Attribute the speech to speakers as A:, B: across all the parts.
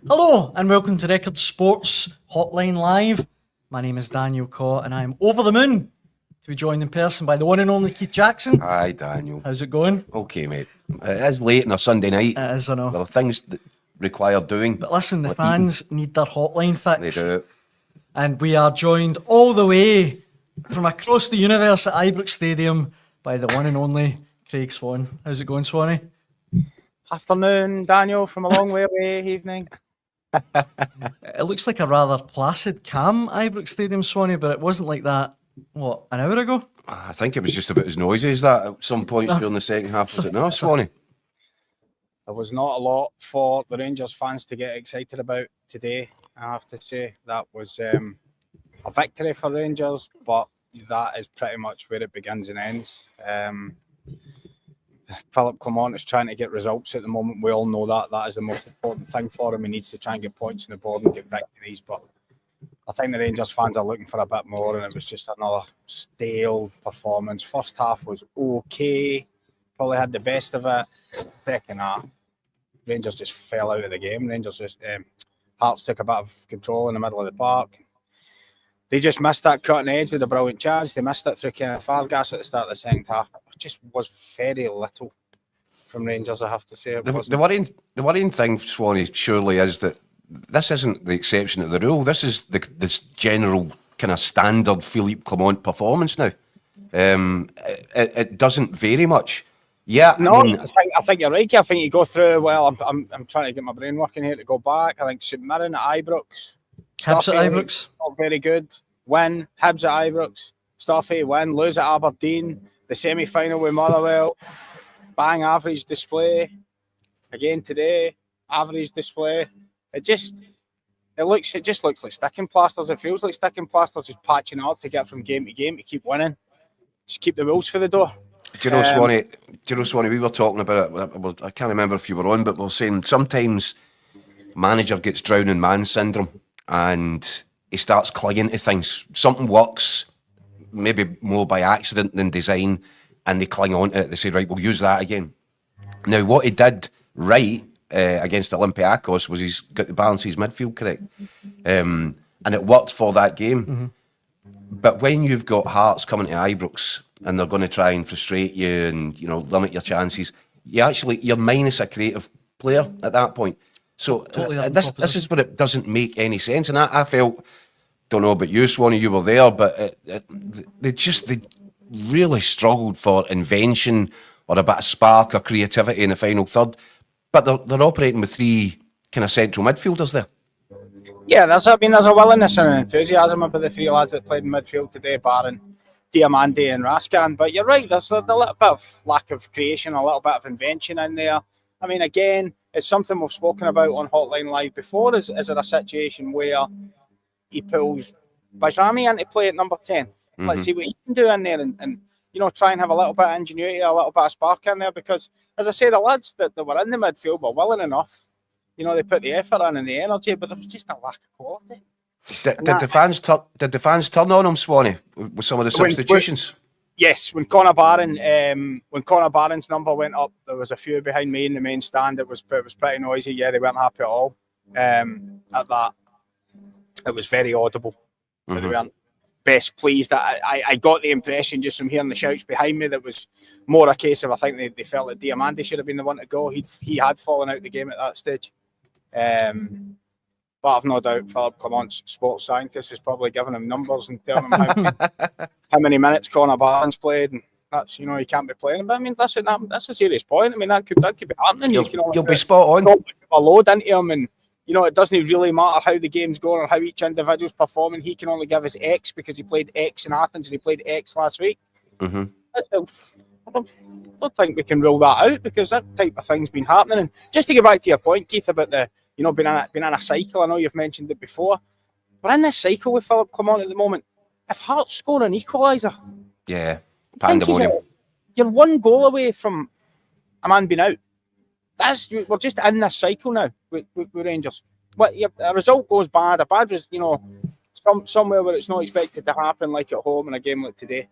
A: Hello and welcome to Record Sports Hotline Live. My name is Daniel Caw and I am over the moon to be joined in person by the one and only Keith Jackson.
B: Hi, Daniel.
A: How's it going?
B: Okay, mate. It is late on a Sunday night.
A: It is, I know.
B: There are things that require doing.
A: But listen, the fans need their hotline fix.
B: They do.
A: And we are joined all the way from across the universe at Ibrox Stadium by the one and only Craig Swan. How's it going, Swanee?
C: Afternoon, Daniel, from a long way away, evening.
A: It looks like a rather placid, calm Ibrox Stadium, Swanee, but it wasn't like that, what, an hour ago?
B: I think it was just about as noisy as that at some point during the second half. Was it not, Swanee?
C: There was not a lot for the Rangers fans to get excited about today, I have to say. That was a victory for Rangers, but that is pretty much where it begins and ends. Philip Clement is trying to get results at the moment. We all know that. That is the most important thing for him. He needs to try and get points on the board and get victories. But I think the Rangers fans are looking for a bit more, and it was just another stale performance. First half was okay. Probably had the best of it. Second half, Rangers just fell out of the game. Hearts took a bit of control in the middle of the park. They just missed that cutting edge of the brilliant chance. They missed it through Kenneth Fargas at the start of the second half. It just was very little from Rangers, I have to say.
B: The worrying thing, Swanee, surely is that this isn't the exception to the rule. This is this general kind of standard Philippe Clement performance now. It doesn't vary much. Yeah,
C: no, I think you're right. I think you go through. Well, I'm trying to get my brain working here to go back. I think St Mirren at Ibrox.
A: Hibs at Ibrox.
C: Not very good. Win. Hibs at Ibrox. Stuffy. Win. Lose at Aberdeen. The semi-final with Motherwell. Bang average display. Again today. Average display. It just looks like sticking plasters. It feels like sticking plasters, just patching it up to get from game to game to keep winning. Just keep the wheels for the door.
B: Do you know, Swanee, we were talking about it. I can't remember if you were on, but we were saying sometimes manager gets drowning man syndrome and he starts clinging to things. Something works, maybe more by accident than design, and they cling on to it. They say, right, we'll use that again. Now, what he did right against Olympiacos was he's got to balance his midfield correct. And it worked for that game. Mm-hmm. But when you've got Hearts coming to Ibrox and they're going to try and frustrate you and, limit your chances, you're minus a creative player at that point. So totally this is where it doesn't make any sense. And I felt, don't know about you, Swanee, you were there, but they really struggled for invention or a bit of spark or creativity in the final third. But they're operating with three kind of central midfielders there.
C: Yeah, there's a willingness and an enthusiasm about the three lads that played in midfield today, barring Diamande and Raskan. But you're right, there's a little bit of lack of creation, a little bit of invention in there. I mean, again, it's something we've spoken about on Hotline Live before. Is there a situation where he pulls Bajrami into play at number 10? Mm-hmm. Let's see what he can do in there and try and have a little bit of ingenuity, a little bit of spark in there. Because, as I say, the lads that were in the midfield were willing enough. They put the effort in and the energy, but there was just a lack of quality.
B: Did the fans turn on him, Swanee, with some of the substitutions?
C: Yes, when Conor Barron's number went up, there was a few behind me in the main stand. It was pretty noisy. Yeah, they weren't happy at all. At that, it was very audible. Mm-hmm. They weren't best pleased. I got the impression just from hearing the shouts behind me that was more a case of I think they felt that Diamande should have been the one to go. He had fallen out of the game at that stage. But I've no doubt Philip Clement's sports scientist is probably giving him numbers and telling him how many minutes Conor Barron's played, and that's he can't be playing. But I mean that's a serious point. I mean that could be happening.
B: You'll be spot on.
C: A load into him, and it doesn't really matter how the game's going or how each individual's performing. He can only give his X because he played X in Athens and he played X last week. Mm-hmm. I don't think we can rule that out because that type of thing's been happening. And just to get back to your point, Keith, about the being in a cycle. I know you've mentioned it before. We're in this cycle with Philip Clement at the moment. If Hearts score an equaliser,
B: yeah, pandemonium.
C: You're one goal away from a man being out. We're just in this cycle now with Rangers. A result goes bad, somewhere where it's not expected to happen, like at home in a game like today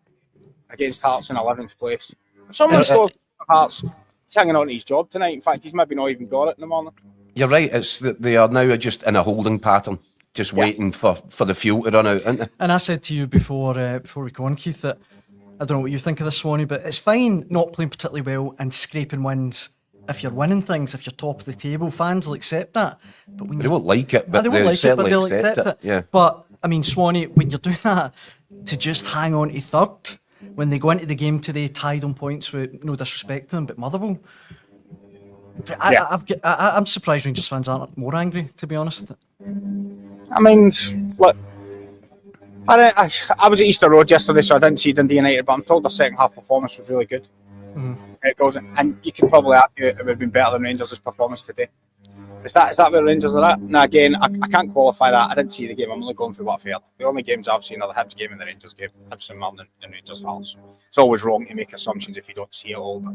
C: against Hearts in 11th place. If someone scores Hearts, he's hanging on to his job tonight. In fact, he's maybe not even got it in the morning.
B: You're right. It's that they are now just in a holding pattern, just waiting for the fuel to run out, isn't it?
A: And I said to you before we go on, Keith, that I don't know what you think of this, Swanee, but it's fine not playing particularly well and scraping wins if you're winning things, if you're top of the table. Fans will accept that. But when
B: They won't like it, but
A: they won't like it, but
B: certainly
A: they'll
B: accept
A: accept it.
B: Yeah.
A: But, I mean, Swanee, when you're doing that, to just hang on to third, when they go into the game today tied on points with no disrespect to them, but Motherwell, I'm surprised Rangers fans aren't more angry, to be honest.
C: I mean, look, I was at Easter Road yesterday, so I didn't see Dundee United, but I'm told their second half performance was really good. It goes, and you could probably argue it would have been better than Rangers' performance today. Is that where Rangers are at? Now again, I can't qualify that. I didn't see the game. I'm only going for what I've heard. The only games I've seen are the Hibs game and the Rangers game. Hibs and Martin and Rangers Hearts. It's always wrong to make assumptions if you don't see it all. But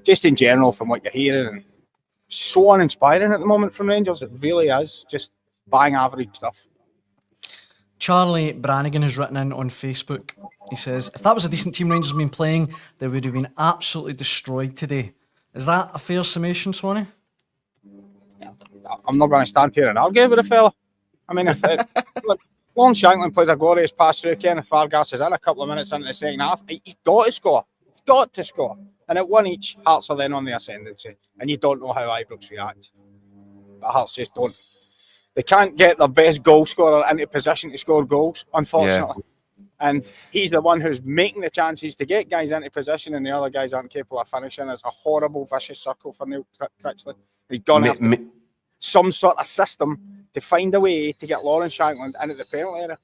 C: just in general, from what you're hearing, and so uninspiring at the moment from Rangers. It really is just bang average stuff.
A: Charlie Brannigan has written in on Facebook. He says, if that was a decent team Rangers have been playing, they would have been absolutely destroyed today. Is that a fair summation, Swanee?
C: I'm not going to stand here and argue with a fella. I mean, if look, Lawrence Shankland plays a glorious pass through Kenneth Fargas is in a couple of minutes into the second half. He's got to score. He's got to score. And at 1 each, Hearts are then on the ascendancy. And you don't know how Ibrox react. But Hearts just don't. They can't get their best goal scorer into position to score goals, unfortunately. Yeah. And he's the one who's making the chances to get guys into position and the other guys aren't capable of finishing. It's a horrible, vicious circle for Neil Critchley. He's going to have to some sort of system to find a way to get Lawrence Shankland into the penalty area.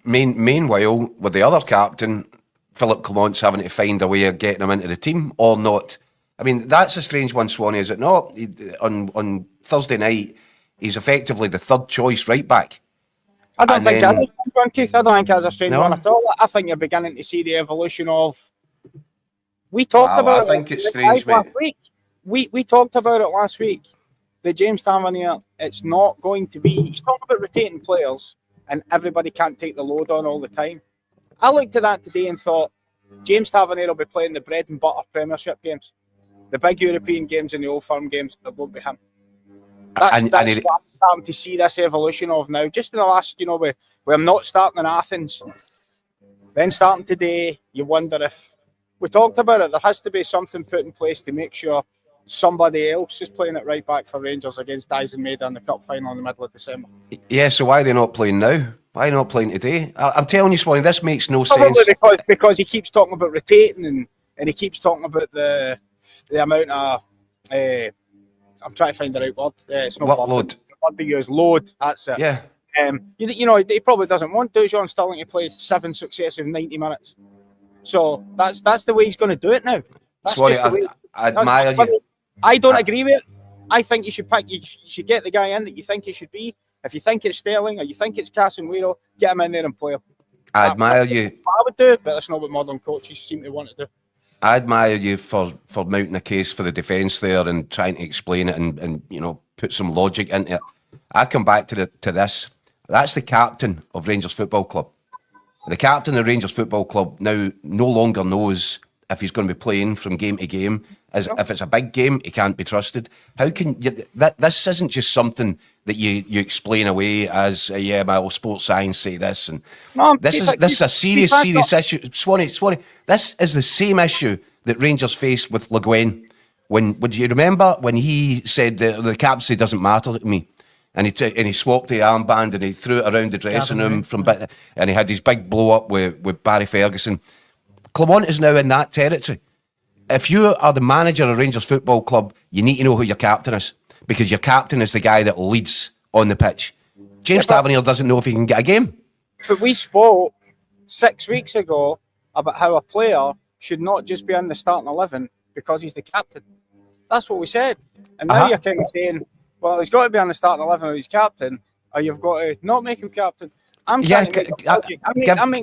B: Meanwhile, with the other captain, Philip Clement's having to find a way of getting him into the team or not. I mean, that's a strange one, Swanee, is it not? On Thursday night, he's effectively the third choice right back.
C: I don't think that's a strange one at all. I think you're beginning to see the evolution of. We talked about it.
B: I think it's strange, mate.
C: Last week. We talked about it last week. The James Tavernier, it's not going to be. He's talking about rotating players, and everybody can't take the load on all the time. I looked at that today and thought, James Tavernier will be playing the bread and butter Premiership games, the big European games and the Old Firm games. It won't be him. That's what I'm starting to see this evolution of now. Just in the last, we're not starting in Athens, then starting today. You wonder if we talked about it. There has to be something put in place to make sure somebody else is playing it right back for Rangers against Dyson Maida in the cup final in the middle of December.
B: Yeah, so why are they not playing now? Why are they not playing today? I'm telling you, Swanee, this makes no
C: Probably
B: sense.
C: Because he keeps talking about rotating and he keeps talking about the amount of I'm trying to find the right word. It's not
B: workload.
C: The word they use, load. That's it.
B: Yeah.
C: He probably doesn't want Dujon Sterling to play 7 successive 90 minutes. So that's the way he's going to do it now. That's
B: Swanee,
C: just the way.
B: I admire you.
C: I don't agree with it. I think you should get the guy in that you think he should be. If you think it's Sterling or you think it's Casemiro, get him in there and play him.
B: I admire you.
C: I would do, but that's not what modern coaches seem to want to do.
B: I admire you for mounting a case for the defence there and trying to explain it and put some logic into it. I come back to this. That's the captain of Rangers Football Club. The captain of Rangers Football Club now no longer knows if he's going to be playing from game to game. If it's a big game, he can't be trusted. How can you? This isn't just something that you explain away as my sports science say this, and this is a serious issue. Swanee, this is the same issue that Rangers faced with Le Guen. Would you remember when he said the captaincy doesn't matter to me, and he swapped the armband and he threw it around the dressing room and he had his big blow up with Barry Ferguson. Clement is now in that territory. If you are the manager of Rangers Football Club, you need to know who your captain is, because your captain is the guy that leads on the pitch. James Tavernier doesn't know if he can get a game.
C: But we spoke 6 weeks ago about how a player should not just be in the starting 11 because he's the captain. That's what we said. And now you're kind of saying, well, he's got to be on the starting 11 or he's captain, or you've got to not make him captain. I'm making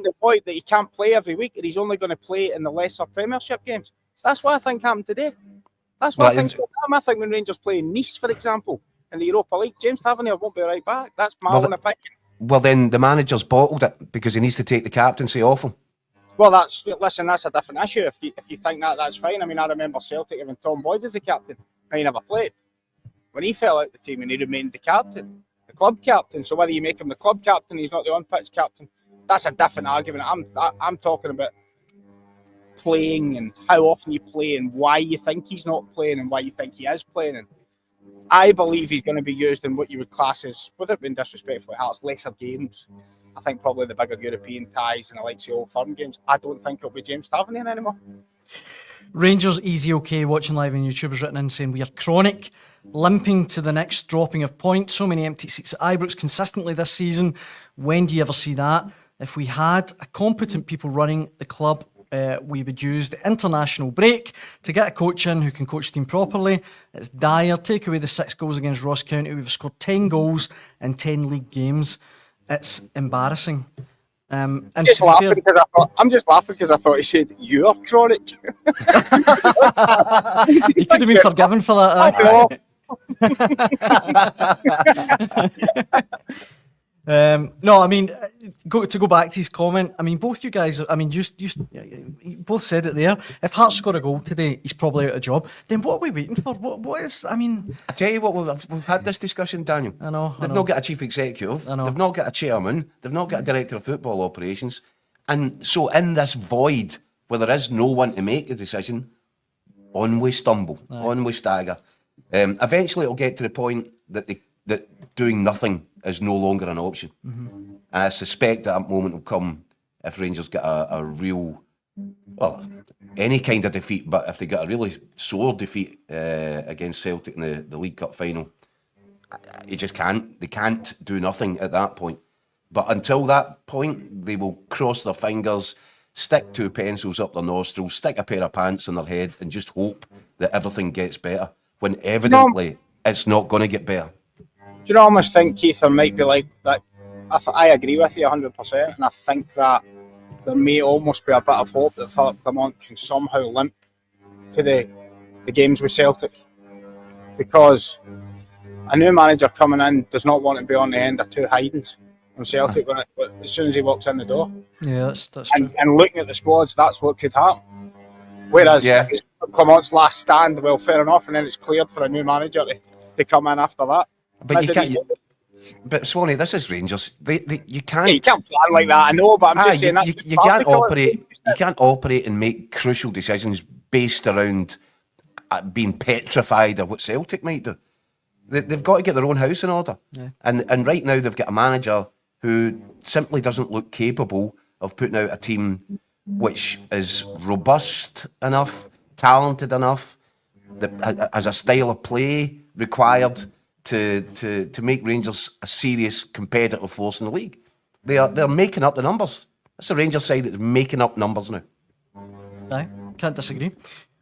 C: the point that he can't play every week and he's only going to play in the lesser Premiership games. That's what I think happened today. That's what I think. I think when Rangers play Nice, for example, in the Europa League, James Tavernier won't be right back. That's my own opinion.
B: Well, then the manager's bottled it because he needs to take the captaincy off him.
C: Well, that's a different issue. If you think that's fine. I mean, I remember Celtic having Tom Boyd as the captain and he never played. when he fell out the team and he remained the captain, the club captain. So whether you make him the club captain, he's not the on-pitch captain, that's a different argument. I'm talking about playing and how often you play and why you think he's not playing and why you think he is playing. And I believe he's going to be used in what you would class as, without being disrespectful, at Hearts, lesser games. I think probably the bigger European ties and the likes of Old Firm games. I don't think it'll be James Tavernier anymore.
A: Rangers Easy OK watching live on YouTube has written in saying, we are chronic, limping to the next dropping of points. So many empty seats at Ibrox consistently this season. When do you ever see that? If we had a competent people running the club, we would use the international break to get a coach in who can coach the team properly. It's dire. Take away the 6 goals against Ross County. We've scored 10 goals in 10 league games. It's embarrassing. And I'm just laughing
C: because I thought he said you're chronic.
A: He could have been forgiven for that. No, I mean, to go back to his comment, I mean, both you guys, I mean, you both said it there. If Hearts score a goal today, he's probably out of job. Then what are we waiting for? What is, I mean...
B: I tell you what, we've had this discussion, Daniel.
A: I know.
B: They've not got a chief executive.
A: I know.
B: They've not got a chairman. They've not got a director of football operations. And so in this void, where there is no one to make a decision, on we stumble, on we stagger. Eventually it'll get to the point that doing nothing is no longer an option. And I suspect that moment will come if Rangers get a real, well, any kind of defeat, but if they get a really sore defeat against Celtic in the League Cup final, they can't do nothing at that point. But until that point, they will cross their fingers, stick 2 pencils up their nostrils, stick a pair of pants on their head and just hope that everything gets better, when evidently it's not going to get better.
C: Do you know, I almost think, Keith, there might be like that. I agree with you 100%, and I think that there may almost be a bit of hope that Philip Clement can somehow limp to the games with Celtic, because a new manager coming in does not want to be on the end of 2 hidings from Celtic as soon as he walks in the door.
A: Yeah, that's true.
C: And looking at the squads, that's what could happen. Whereas if it's Clement's last stand, well, fair enough, and then it's cleared for a new manager to come in after that.
B: But you can't. But Swanee, this is Rangers. You can't.
C: Yeah, you can't plan like that. I know, but I'm just saying that
B: you can't operate. You can't operate and make crucial decisions based around being petrified of what Celtic might do. They've got to get their own house in order. Yeah. And right now they've got a manager who simply doesn't look capable of putting out a team which is robust enough, talented enough, that has a style of play required to make Rangers a serious competitive force in the league. They're making up the numbers. It's the Rangers side that's making up numbers now.
A: Aye, can't disagree.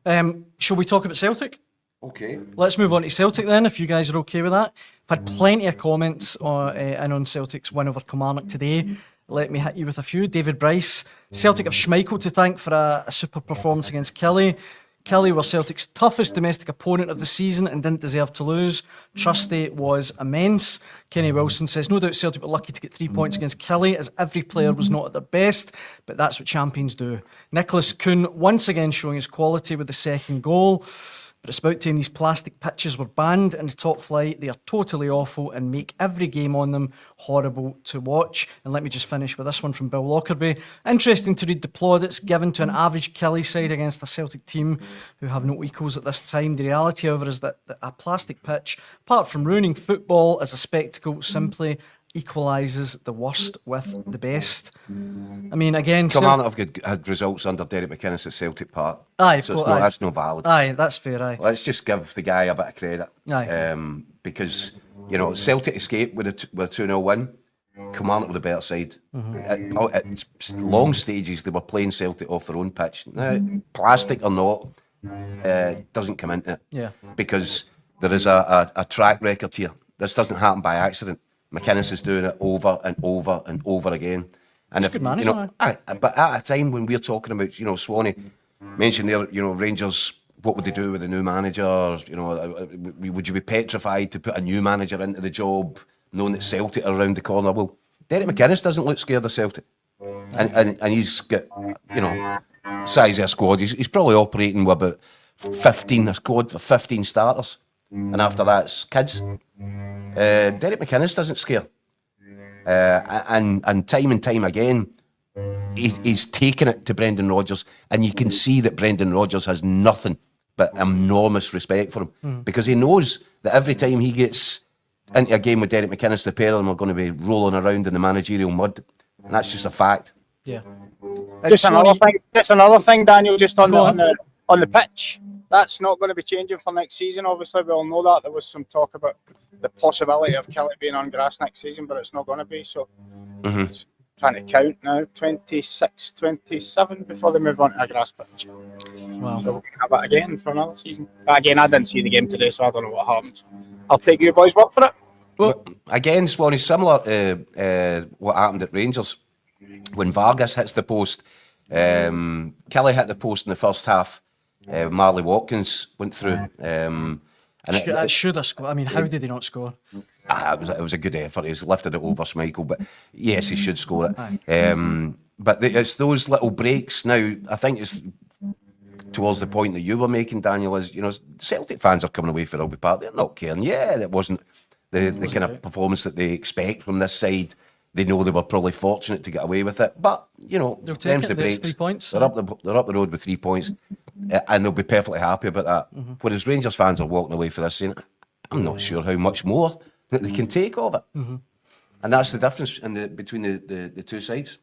A: Shall we talk about Celtic?
B: Okay.
A: Let's move on to Celtic then, if you guys are okay with that. I've had plenty of comments on Celtic's win over Kilmarnock today. Let me hit you with a few. David Bryce, Celtic have Schmeichel to thank for a super performance against Kelly. Kelly were Celtic's toughest domestic opponent of the season and didn't deserve to lose. Trusty was immense. Kenny Wilson says, no doubt Celtic were lucky to get 3 points against Kelly, as every player was not at their best, but that's what champions do. Nicholas Kuhn once again showing his quality with the second goal. But it's about time these plastic pitches were banned in the top flight. They are totally awful and make every game on them horrible to watch. And let me just finish with this one from Bill Lockerbie. Interesting to read the plaudits given to an average Kelly side against a Celtic team who have no equals at this time. The reality, however, is that a plastic pitch, apart from ruining football as a spectacle, simply equalises the worst with the best. I mean, again...
B: Kilmarnock have had results under Derek McInnes at Celtic Park.
A: Aye,
B: so that's no valid.
A: Aye, that's fair, aye.
B: Let's just give the guy a bit of credit.
A: Aye.
B: Because, you know, Celtic escaped with a 2-0 win. Kilmarnock with a better side. At long stages, they were playing Celtic off their own pitch. Now, plastic or not, doesn't come into it.
A: Yeah.
B: Because there is a track record here. This doesn't happen by accident. McInnes is doing it over and over and over again. And
A: He's a good manager,
B: you know, but at a time when we're talking about, you know, Swanee mentioned there, you know, Rangers, what would they do with a new manager? You know, would you be petrified to put a new manager into the job, knowing that Celtic are around the corner? Well, Derek McInnes doesn't look scared of Celtic, and he's got, you know, size of a squad. He's probably operating with about 15 a squad for 15 starters. and after that it's kids. Derek McInnes doesn't scare, and time again, he's taken it to Brendan Rodgers, and you can see that Brendan Rodgers has nothing but enormous respect for him, because he knows that every time he gets into a game with Derek McInnes, the pair of them are going to be rolling around in the managerial mud, and that's just a fact.
A: Yeah.
C: Just another thing, Daniel, just on the pitch. That's not going to be changing for next season. Obviously, we all know that. There was some talk about the possibility of Kelly being on grass next season, but it's not going to be. So, trying to count now, 26, 27 before they move on to a grass pitch.
A: Wow.
C: So we're going to have it again for another season. But again, I didn't see the game today, so I don't know what happens. I'll take you boys' word for it.
B: Well, again, Swanee, similar to what happened at Rangers. When Vargas hits the post, Kelly hit the post in the first half. Marley Watkins went through. And
A: it should have scored. I mean, how did he not score?
B: It was a good effort. He's lifted it over Schmeichel, but yes, he should score it. But it's those little breaks now. I think it's towards the point that you were making, Daniel, is, Celtic fans are coming away for Rugby Park. They're not caring. Yeah, it wasn't the kind of performance that they expect from this side. They know they were probably fortunate to get away with it, but
A: they'll take it. There's 3 points.
B: They're up the road with 3 points, and they'll be perfectly happy about that. Whereas Rangers fans are walking away for this saying, "I'm not sure how much more that they can take of it," and that's the difference between the two sides.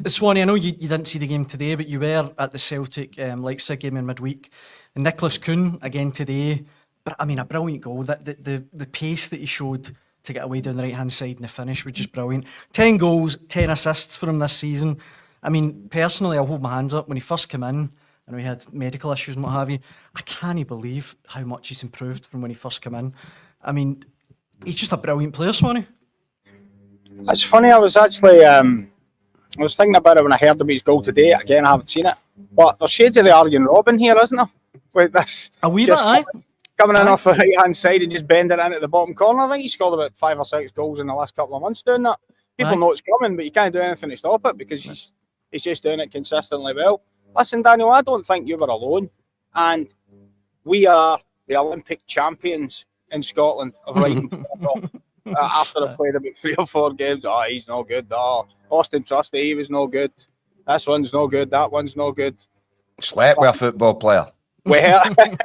A: Swanee, I know you didn't see the game today, but you were at the Celtic Leipzig game in midweek, and Nicholas Kuhn again today. But I mean, a brilliant goal. That the pace that he showed to get away down the right-hand side and the finish was just brilliant. 10 goals, 10 assists for him this season. I mean, personally, I'll hold my hands up. When he first came in, I know he had medical issues and what have you, I can't believe how much he's improved from when he first came in. I mean, he's just a brilliant player, Swanee.
C: It's funny, I was actually I was thinking about it when I heard about his goal today. Again, I haven't seen it. But there's shades of the Arjen Robben here, isn't there? With this.
A: A wee bit, aye.
C: Coming in off the right-hand side and just bending it into the bottom corner. I think he scored about 5 or 6 goals in the last couple of months doing that. People know it's coming, but you can't do anything to stop it because he's just doing it consistently well. Listen, Daniel, I don't think you were alone. And we are the Olympic champions in Scotland of writing after I've played about 3 or 4 games. Oh, he's no good. Oh, Austin Trusty, he was no good. This one's no good. That one's no good.
B: Slept with a football player.
C: We heard about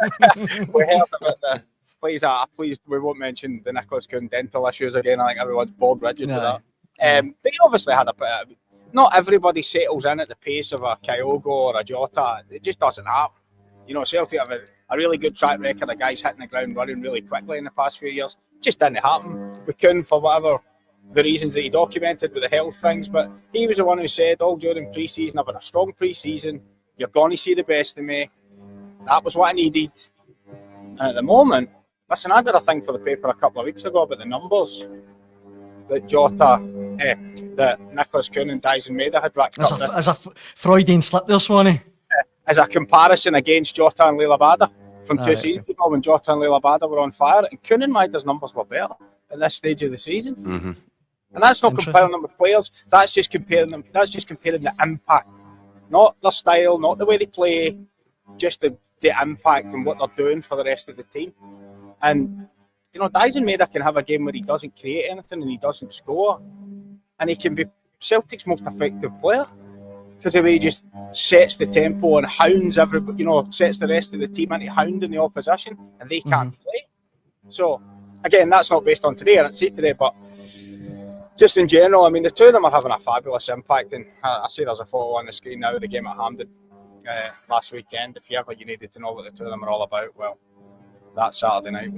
C: the please, we won't mention the Nicholas Kuhn dental issues again. I think everyone's bored rigid with that. But he obviously had not everybody settles in at the pace of a Kyogo or a Jota. It just doesn't happen. Celtic have a really good track record of guys hitting the ground running really quickly in the past few years. Just didn't happen. We couldn't, for whatever the reasons that he documented with the health things, but he was the one who said all during pre-season, I've had a strong pre-season, you're going to see the best of me. That was what I needed. And at the moment, listen, I did a thing for the paper a couple of weeks ago about the numbers that that Nicholas Kuhn and Dyson Maeda had racked up.
A: As a Freudian slip there, Swanee.
C: As a comparison against Jota and Leila Bada from 2 seasons ago when Jota and Leila Bada were on fire. And Kuhn and Maeda's numbers were better at this stage of the season. And that's not comparing them with players. That's just comparing them. That's just comparing the impact. Not their style, not the way they play, just the impact and what they're doing for the rest of the team. And, Dyson Maeda can have a game where he doesn't create anything and he doesn't score. And he can be Celtic's most effective player. Because the way he just sets the tempo and hounds everybody, sets the rest of the team into hounding the opposition and they can't play. So, again, that's not based on today, I didn't see today, but just in general, I mean, the two of them are having a fabulous impact. And I see there's a photo on the screen now of the game at Hampden last weekend. If you needed to know what the two of them are all about, well, that Saturday night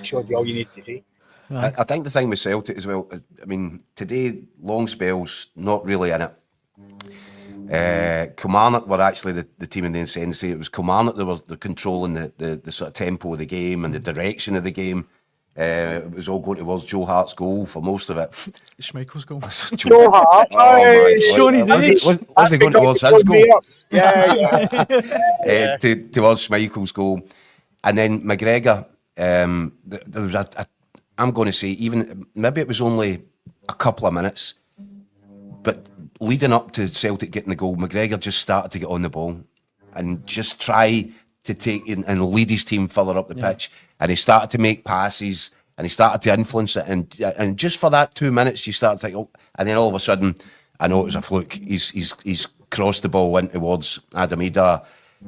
C: showed you all you need to see.
B: I think the thing with Celtic as well, I mean, today, long spells, not really in it. Kilmarnock were actually the team in the ascendancy. It was Kilmarnock that were controlling the sort of tempo of the game and the direction of the game. It was all going towards Joe Hart's goal for most of it.
A: Schmeichel's goal.
C: Joe Hart.
B: Was he going towards his goal?
C: Yeah.
B: Towards Schmeichel's goal. And then McGregor, there was I'm going to say, even maybe it was only a couple of minutes, but leading up to Celtic getting the goal, McGregor just started to get on the ball and just try to take in and lead his team further up the pitch, and he started to make passes and he started to influence it, and just for that 2 minutes you start to think, oh, and then all of a sudden, I know it was a fluke, he's crossed the ball in towards Adam Ida.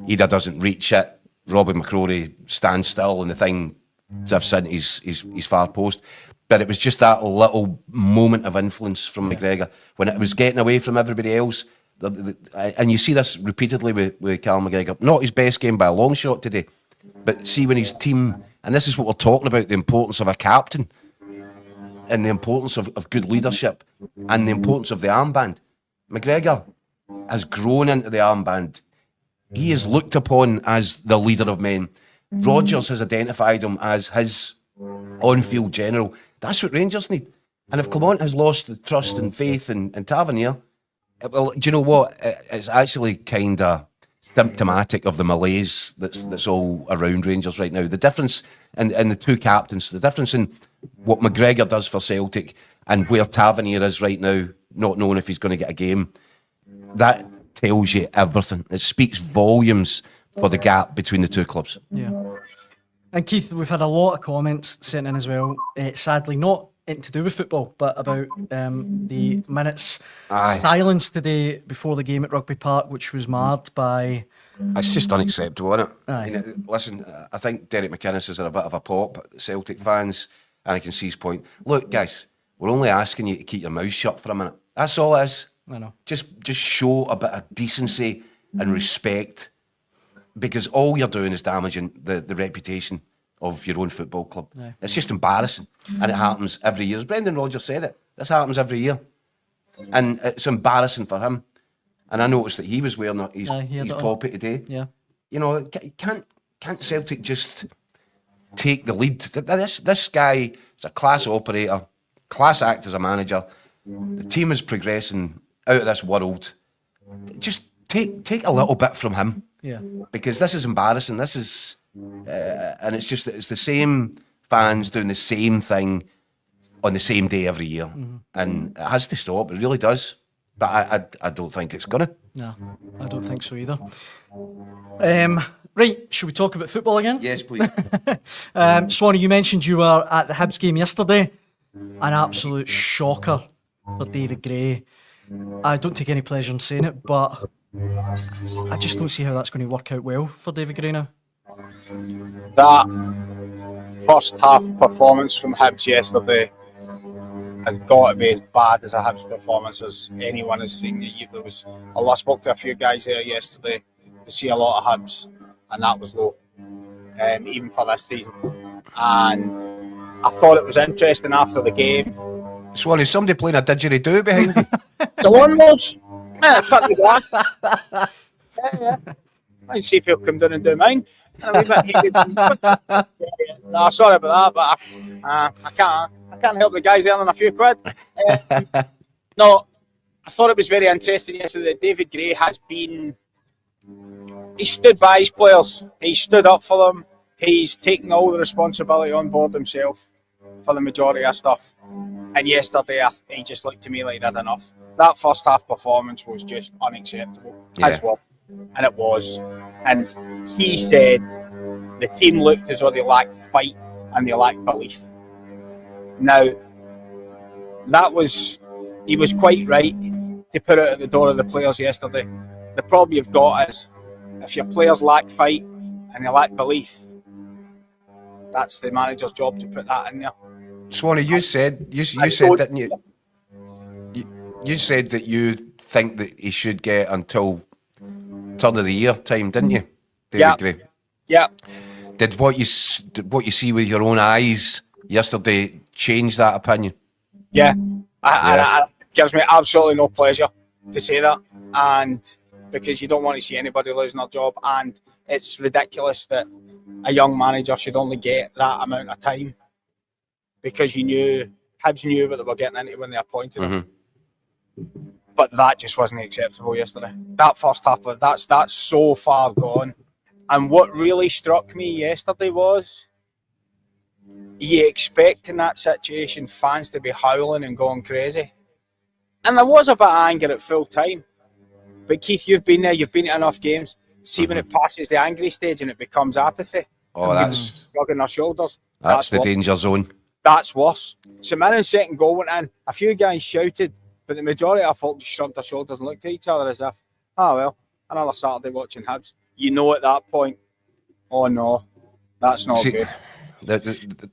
B: Ida doesn't reach it. Robbie McCrory stands still, and the thing I've sent his far post. But it was just that little moment of influence from McGregor when it was getting away from everybody else. And you see this repeatedly with Cal McGregor. Not his best game by a long shot today, but see when his team, and this is what we're talking about, the importance of a captain and the importance of good leadership and the importance of the armband. McGregor has grown into the armband. He is looked upon as the leader of men. Rodgers has identified him as his on-field general. That's what Rangers need. And if Clement has lost the trust and faith in Tavernier, well, do you know what? It's actually kind of symptomatic of the malaise that's all around Rangers right now. The difference in the two captains, the difference in what McGregor does for Celtic and where Tavernier is right now, not knowing if he's going to get a game, that tells you everything. It speaks volumes for the gap between the two clubs.
A: Yeah. And Keith, we've had a lot of comments sent in as well, sadly not anything to do with football, but about the minutes silence today before the game at Rugby Park, which was marred by...
B: It's just unacceptable, isn't it?
A: Aye.
B: You know, listen, I think Derek McInnes is in a bit of a pop, Celtic fans, and I can see his point. Look, guys, we're only asking you to keep your mouth shut for a minute. That's all it is.
A: I know.
B: Just show a bit of decency and respect, because all you're doing is damaging the reputation of your own football club.
A: Aye.
B: It's just embarrassing, and it happens every year. As Brendan Rodgers said it, this happens every year, and it's embarrassing for him. And I noticed that he was wearing his poppy today.
A: Yeah.
B: You know, can't Celtic just take the lead? This guy is a class operator, class act as a manager. The team is progressing out of this world. Just take a little bit from him.
A: Yeah.
B: Because this is embarrassing. This is, and it's the same fans doing the same thing on the same day every year, and it has to stop. It really does. But I don't think it's gonna.
A: No, I don't think so either. Right, should we talk about football again?
B: Yes, please.
A: Swanee, you mentioned you were at the Hibs game yesterday. An absolute shocker for David Gray. I don't take any pleasure in saying it, but I just don't see how that's going to work out well for David Gray now.
C: That first half performance from Hibs yesterday has got to be as bad as a Hibs performance as anyone has seen. I spoke to a few guys there yesterday to see a lot of Hibs, and that was low, even for this season. And I thought it was interesting after the game.
B: Swan, is somebody playing a didgeridoo behind you?
C: The lawnmowers. Yeah, cut the grass. Yeah. I'll see if he'll come down and do mine. No, sorry about that, but I can't help the guys earning a few quid. No, I thought it was very interesting yesterday that David Gray he stood by his players. He stood up for them. He's taken all the responsibility on board himself for the majority of stuff. And yesterday, he just looked to me like he had enough. That first half performance was just unacceptable as well. And it was. And he said the team looked as though they lacked fight and they lacked belief. Now, he was quite right to put it at the door of the players yesterday. The problem you've got is if your players lack fight and they lack belief, that's the manager's job to put that in there.
B: Swanee, you said, didn't you? You said that you think that he should get until turn of the year time, didn't you, David Gray?
C: Yeah.
B: Did what you see with your own eyes yesterday change that opinion?
C: Yeah. It gives me absolutely no pleasure to say that, and because you don't want to see anybody losing their job, and it's ridiculous that a young manager should only get that amount of time, because Hibs knew what they were getting into when they appointed him. But that just wasn't acceptable yesterday. That first half, that's so far gone. And what really struck me yesterday was you expect in that situation fans to be howling and going crazy. And there was a bit of anger at full time. But Keith, you've been there, you've been to enough games. See when it passes the angry stage and it becomes apathy.
B: Oh, that's
C: Shrugging their shoulders.
B: the
C: what-
B: danger zone.
C: That's worse. So Mirren's second goal went in. A few guys shouted, but the majority of folk just shrugged their shoulders and looked at each other as if, oh well, another Saturday watching Hibs. You know at that point, oh no, that's not
B: See,
C: good.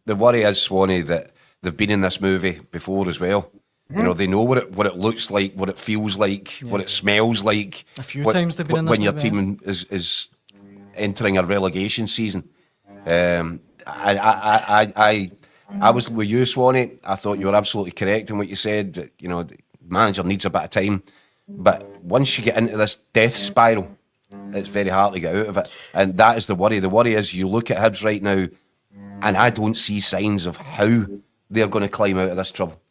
B: The worry is, Swanee, that they've been in this movie before as well. You know, they know what it looks like, what it feels like, what it smells like.
A: A few times they've been in this
B: when your
A: movie,
B: team is entering a relegation season. I was with you, Swanee. I thought you were absolutely correct in what you said. That, you know, the manager needs a bit of time, but once you get into this death spiral, it's very hard to get out of it, and that is the worry. The worry is you look at Hibs right now, and I don't see signs of how they're going to climb out of this trouble.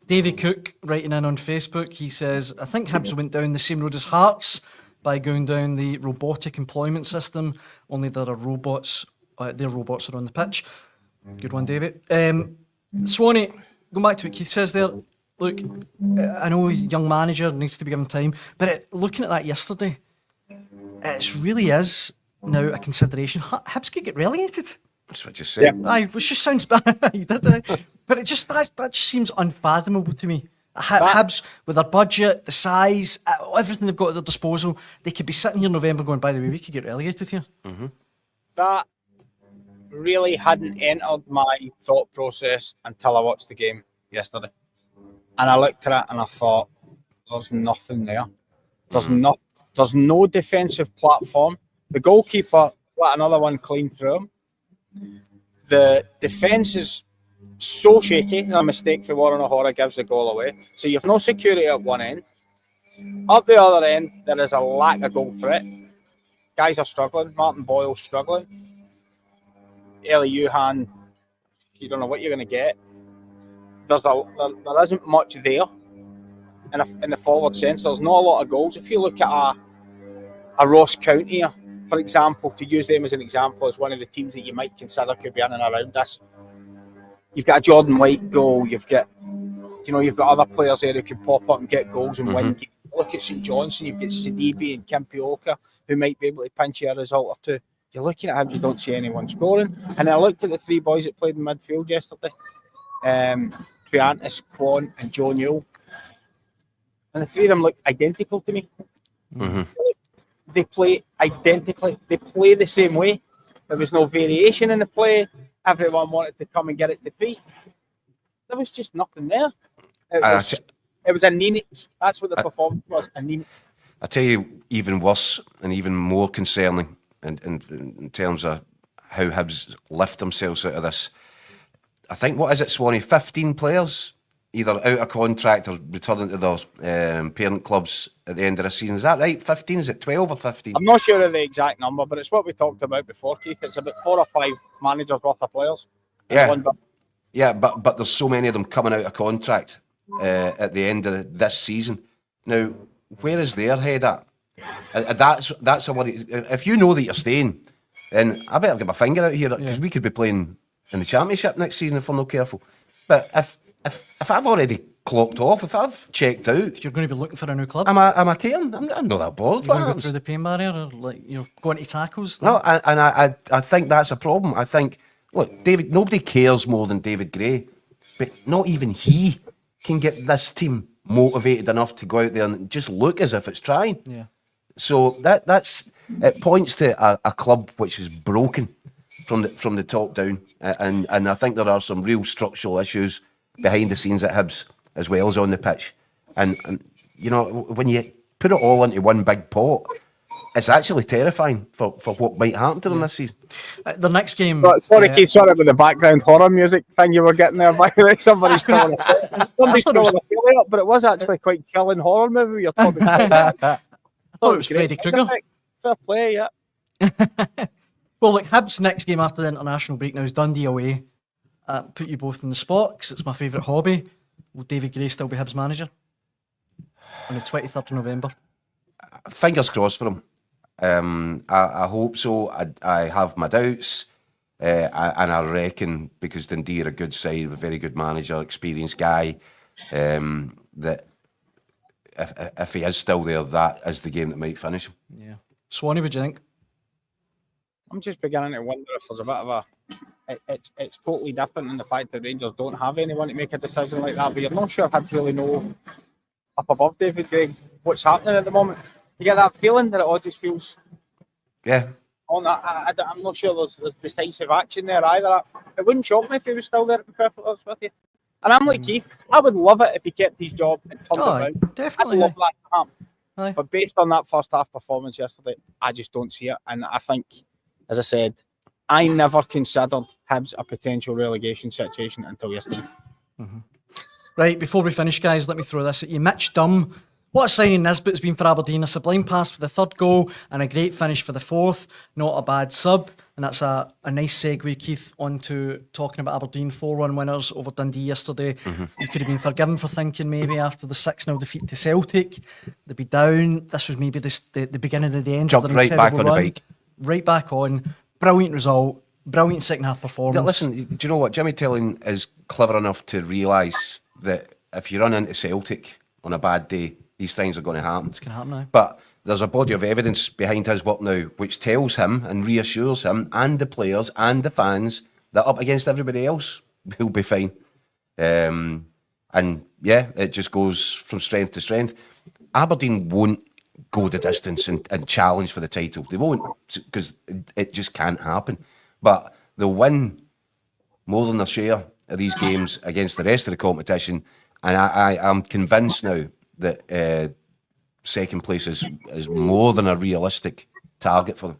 A: Davy Cook writing in on Facebook, he says, I think Hibs went down the same road as Hearts by going down the robotic employment system, only there are robots, their robots are on the pitch. Good one, David. Swanee, going back to what Keith says there, look, I know he's a young manager, needs to be given time, but looking at that yesterday, it really is now a consideration. Hibs could get relegated.
B: That's what you said.
A: Aye, which just sounds bad. You did it. But it just that just seems unfathomable to me. Hibs, with their budget, the size, everything they've got at their disposal, they could be sitting here in November going, by the way, we could get relegated here.
B: Mm-hmm.
C: That really hadn't entered my thought process until I watched the game yesterday. And I looked at it and I thought, there's nothing there. There's no defensive platform. The goalkeeper let another one clean through him. The defence is so shaky, a mistake for Warren O'Hara gives the goal away. So you've no security at one end. Up the other end, there is a lack of goal threat. Guys are struggling. Martin Boyle's struggling. Eli Yuhan, you don't know what you're going to get. There isn't much there in the forward sense. There's not a lot of goals. If you look at a Ross County, for example, to use them as an example, as one of the teams that you might consider could be in and around this. You've got a Jordan White goal. You've got other players there who can pop up and get goals and win games. Look at St Johnstone. You've got Sidibe and Kimpioka who might be able to pinch you a result or two. You're looking at Hibs, you don't see anyone scoring. And I looked at the three boys that played in midfield yesterday, Triantis, Quan and Joe Newell. And the three of them look identical to me. Mm-hmm. They play identically. They play the same way. There was no variation in the play. Everyone wanted to come and get it to feet. There was just nothing there. It was anemic. That's what the performance was, anemic.
B: I tell you, even worse and even more concerning in terms of how Hibs lift themselves out of this. I think, what is it, Swanee? 15 players either out of contract or returning to their parent clubs at the end of the season. Is that right? 15? Is it 12 or 15?
C: I'm not sure of the exact number, but it's what we talked about before, Keith. It's about 4 or 5 managers worth of players.
B: Yeah, but there's so many of them coming out of contract at the end of this season. Now, where is their head at? That's a worry. If you know that you're staying, then I better get my finger out here, because we could be playing in the Championship next season if we're not careful. But if I've already clocked off, if I've checked out,
A: if you're going to be looking for a new club,
B: am I caring? I'm not that bored.
A: You're going to go through the pain barrier, or going to tackles.
B: No, and I think that's a problem. I think, look, nobody cares more than David Gray, but not even he can get this team motivated enough to go out there and just look as if it's trying.
A: Yeah.
B: So it points to a club which is broken from the top down, and I think there are some real structural issues behind the scenes at Hibs as well as on the pitch, and when you put it all into one big pot, it's actually terrifying for what might happen to them this season.
A: The next game.
C: Sorry, Keith. Sorry about the background horror music thing you were getting there. By the way, somebody's calling a failure up, but it was actually quite chilling horror movie. You're talking about.
A: I thought it was Freddy Krueger.
C: Fair play, yeah.
A: Well, look, Hibs' next game after the international break now is Dundee away. Put you both in the spot because it's my favourite hobby. Will David Gray still be Hibs manager on the 23rd of November?
B: Fingers crossed for him. I hope so. I have my doubts, and I reckon, because Dundee are a good side, a very good manager, experienced guy, that if he is still there, that is the game that might finish him.
A: Yeah. Swanee, what do you think?
C: I'm just beginning to wonder if there's a bit of a. It's totally different in the fact that Rangers don't have anyone to make a decision like that. But you're not sure Hibs really know up above David Gregg what's happening at the moment. You get that feeling that it all just feels.
B: Yeah.
C: On that, I'm not sure there's decisive action there either. It wouldn't shock me if he was still there, to be perfectly honest with you. And I'm like Keith, I would love it if he kept his job and turned it around.
A: Definitely.
C: I'd love that to happen.
A: Aye.
C: But based on that first half performance yesterday, I just don't see it. And I think, as I said, I never considered Hibs a potential relegation situation until yesterday.
A: Right, before we finish, guys, let me throw this at you. Mitch Dunn. What a signing Nisbet's been for Aberdeen. A sublime pass for the third goal and a great finish for the fourth. Not a bad sub. And that's a nice segue, Keith, onto talking about Aberdeen 4-1 winners over Dundee yesterday. You could have been forgiven for thinking maybe after the 6-0 defeat to Celtic, they'd be down. This was maybe the beginning of the end.
B: Jumped
A: of their
B: right back
A: incredible
B: on the
A: run.
B: bike.
A: Right back on. Brilliant result. Brilliant second half performance.
B: Yeah, listen, do you know what? Jimmy Tilling is clever enough to realise that if you run into Celtic on a bad day, these things are going to happen.
A: It's going to happen now.
B: But there's a body of evidence behind his work now which tells him and reassures him and the players and the fans that up against everybody else, he'll be fine. And yeah, it just goes from strength to strength. Aberdeen won't go the distance and challenge for the title. They won't, because it just can't happen. But they'll win more than their share of these games against the rest of the competition. And I'm convinced now that second place is more than a realistic target for them.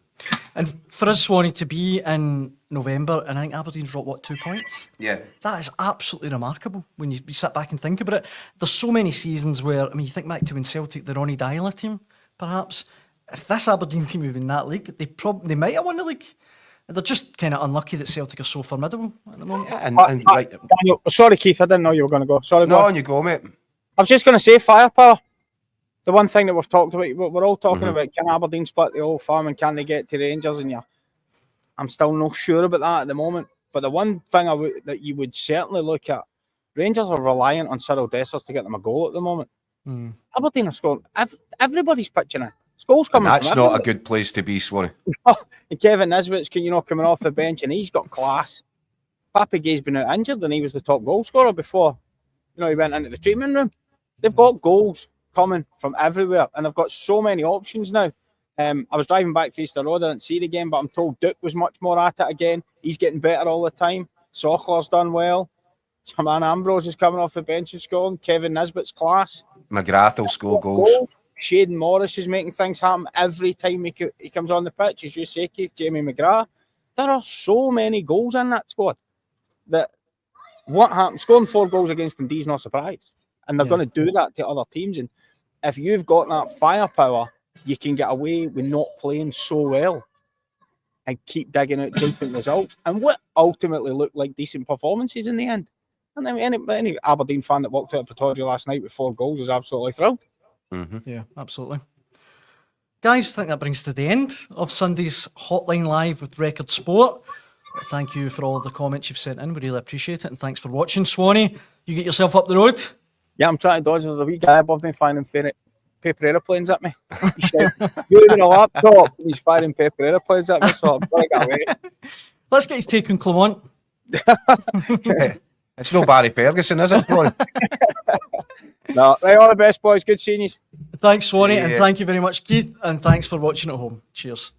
A: And for us, Swanee, to be in November, and I think Aberdeen's dropped, 2 points?
B: Yeah.
A: That is absolutely remarkable when you sit back and think about it. There's so many seasons where, you think back to when Celtic, the Ronnie Dyler team, perhaps. If this Aberdeen team had been in that league, they might have won the league. They're just kind of unlucky that Celtic are so formidable at the moment.
B: Yeah, and right.
C: Daniel, sorry, Keith, I didn't know you were going to go. Sorry,
B: No, on you go, mate.
C: I was just going to say firepower. The one thing that we've talked about, we're all talking about, can Aberdeen split the Old Firm and can they get to Rangers? And I'm still not sure about that at the moment. But the one thing that you would certainly look at, Rangers are reliant on Cyril Dessers to get them a goal at the moment. Aberdeen are scoring. Everybody's pitching in. Goals coming
B: And that's
C: from
B: not
C: everybody.
B: a good place to be, Swanee.
C: And Kevin Nisbet's coming off the bench and he's got class. Papagay's been out injured and he was the top goal scorer before he went into the treatment room. They've got goals coming from everywhere and they've got so many options now. I was driving back Feaster Road, I didn't see it again, but I'm told Duke was much more at it again. He's getting better all the time. Sochler's done well. Man Ambrose is coming off the bench and scoring. Kevin Nisbet's class.
B: McGrath will score goals.
C: Shaden Morris is making things happen every time he comes on the pitch. As you say, Keith, Jamie McGrath. There are so many goals in that squad that what happens? Scoring 4 goals against Dundee is no surprise. And they're going to do that to other teams. And if you've got that firepower, you can get away with not playing so well and keep digging out decent results. And what ultimately looked like decent performances in the end. And I mean, any Aberdeen fan that walked out of Pretoria last night with 4 goals is absolutely thrilled.
A: Yeah, absolutely. Guys, I think that brings to the end of Sunday's Hotline Live with Record Sport. Thank you for all of the comments you've sent in. We really appreciate it. And thanks for watching. Swanee, you get yourself up the road.
C: Yeah, I'm trying to dodge. There's a wee guy above me firing paper aeroplanes at me. He's using a laptop and he's firing paper aeroplanes at me, so I'm going to get away.
A: Let's get his take on Clement.
B: It's no Barry Ferguson, is it, Ron?
C: No, right, all the best, boys. Good seeing you.
A: Thanks, Swanee, and thank you very much, Keith, and thanks for watching at home. Cheers.